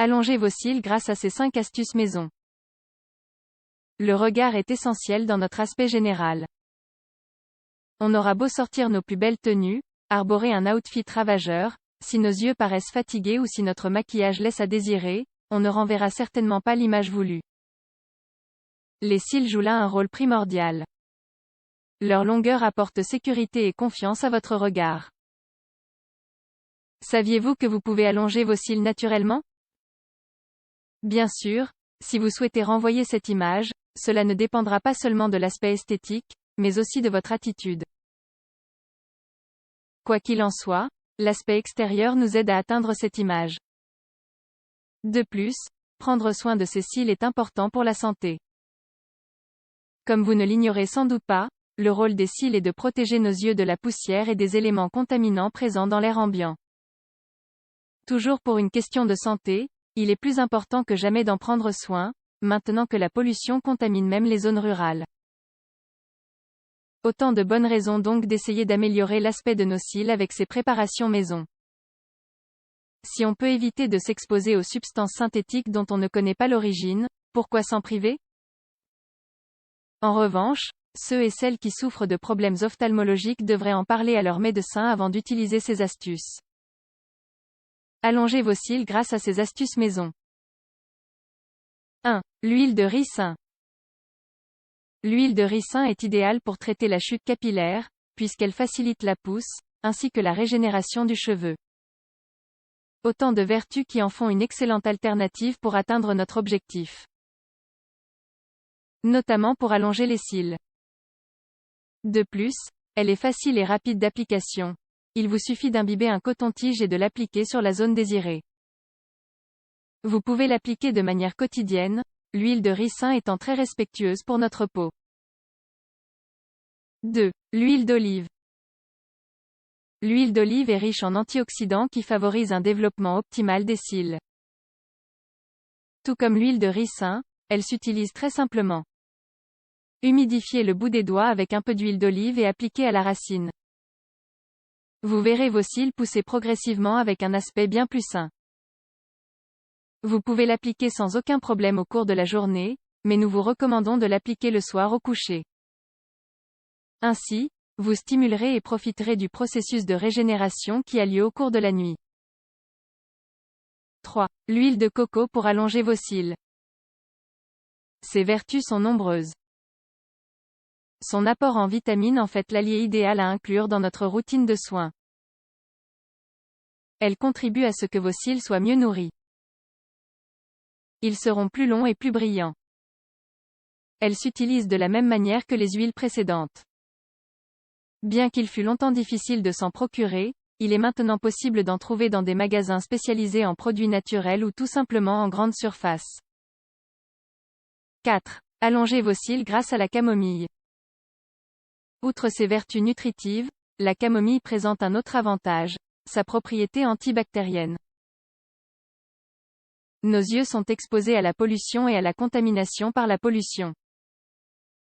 Allongez vos cils grâce à ces 5 astuces maison. Le regard est essentiel dans notre aspect général. On aura beau sortir nos plus belles tenues, arborer un outfit ravageur, si nos yeux paraissent fatigués ou si notre maquillage laisse à désirer, on ne renverra certainement pas l'image voulue. Les cils jouent là un rôle primordial. Leur longueur apporte sécurité et confiance à votre regard. Saviez-vous que vous pouvez allonger vos cils naturellement? Bien sûr, si vous souhaitez renvoyer cette image, cela ne dépendra pas seulement de l'aspect esthétique, mais aussi de votre attitude. Quoi qu'il en soit, l'aspect extérieur nous aide à atteindre cette image. De plus, prendre soin de ses cils est important pour la santé. Comme vous ne l'ignorez sans doute pas, le rôle des cils est de protéger nos yeux de la poussière et des éléments contaminants présents dans l'air ambiant. Toujours pour une question de santé, il est plus important que jamais d'en prendre soin, maintenant que la pollution contamine même les zones rurales. Autant de bonnes raisons donc d'essayer d'améliorer l'aspect de nos cils avec ces préparations maison. Si on peut éviter de s'exposer aux substances synthétiques dont on ne connaît pas l'origine, pourquoi s'en priver? En revanche, ceux et celles qui souffrent de problèmes ophtalmologiques devraient en parler à leur médecin avant d'utiliser ces astuces. Allongez vos cils grâce à ces astuces maison. 1. L'huile de ricin. L'huile de ricin est idéale pour traiter la chute capillaire, puisqu'elle facilite la pousse, ainsi que la régénération du cheveu. Autant de vertus qui en font une excellente alternative pour atteindre notre objectif. Notamment pour allonger les cils. De plus, elle est facile et rapide d'application. Il vous suffit d'imbiber un coton-tige et de l'appliquer sur la zone désirée. Vous pouvez l'appliquer de manière quotidienne, l'huile de ricin étant très respectueuse pour notre peau. 2. L'huile d'olive. L'huile d'olive est riche en antioxydants qui favorisent un développement optimal des cils. Tout comme l'huile de ricin, elle s'utilise très simplement. Humidifiez le bout des doigts avec un peu d'huile d'olive et appliquez à la racine. Vous verrez vos cils pousser progressivement avec un aspect bien plus sain. Vous pouvez l'appliquer sans aucun problème au cours de la journée, mais nous vous recommandons de l'appliquer le soir au coucher. Ainsi, vous stimulerez et profiterez du processus de régénération qui a lieu au cours de la nuit. 3. L'huile de coco pour allonger vos cils. Ses vertus sont nombreuses. Son apport en vitamines en fait l'allié idéal à inclure dans notre routine de soins. Elle contribue à ce que vos cils soient mieux nourris. Ils seront plus longs et plus brillants. Elle s'utilise de la même manière que les huiles précédentes. Bien qu'il fût longtemps difficile de s'en procurer, il est maintenant possible d'en trouver dans des magasins spécialisés en produits naturels ou tout simplement en grande surface. 4. Allongez vos cils grâce à la camomille. Outre ses vertus nutritives, la camomille présente un autre avantage, sa propriété antibactérienne. Nos yeux sont exposés à la pollution et à la contamination par la pollution.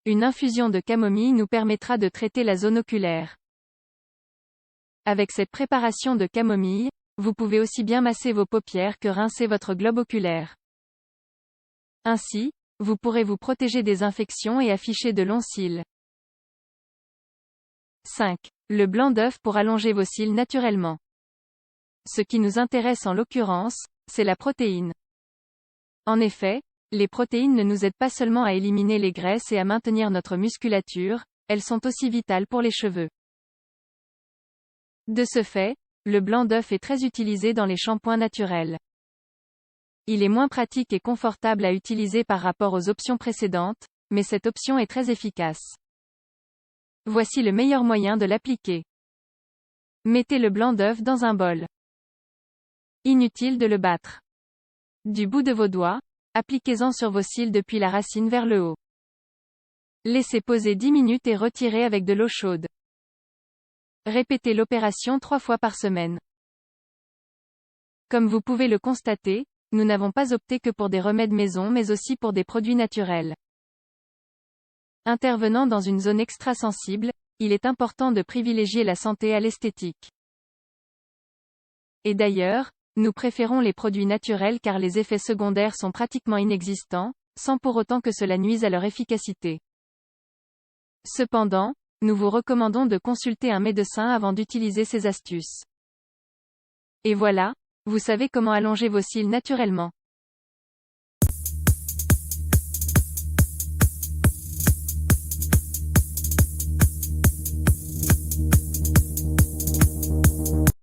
Une infusion de camomille nous permettra de traiter la zone oculaire. Avec cette préparation de camomille, vous pouvez aussi bien masser vos paupières que rincer votre globe oculaire. Ainsi, vous pourrez vous protéger des infections et afficher de longs cils. 5. Le blanc d'œuf pour allonger vos cils naturellement. Ce qui nous intéresse en l'occurrence, c'est la protéine. En effet, les protéines ne nous aident pas seulement à éliminer les graisses et à maintenir notre musculature, elles sont aussi vitales pour les cheveux. De ce fait, le blanc d'œuf est très utilisé dans les shampoings naturels. Il est moins pratique et confortable à utiliser par rapport aux options précédentes, mais cette option est très efficace. Voici le meilleur moyen de l'appliquer. Mettez le blanc d'œuf dans un bol. Inutile de le battre. Du bout de vos doigts, appliquez-en sur vos cils depuis la racine vers le haut. Laissez poser 10 minutes et retirez avec de l'eau chaude. Répétez l'opération 3 fois par semaine. Comme vous pouvez le constater, nous n'avons pas opté que pour des remèdes maison mais aussi pour des produits naturels. Intervenant dans une zone extra-sensible, il est important de privilégier la santé à l'esthétique. Et d'ailleurs, Nous préférons les produits naturels car les effets secondaires sont pratiquement inexistants, sans pour autant que cela nuise à leur efficacité. Cependant, nous vous recommandons de consulter un médecin avant d'utiliser ces astuces. Et voilà, vous savez comment allonger vos cils naturellement.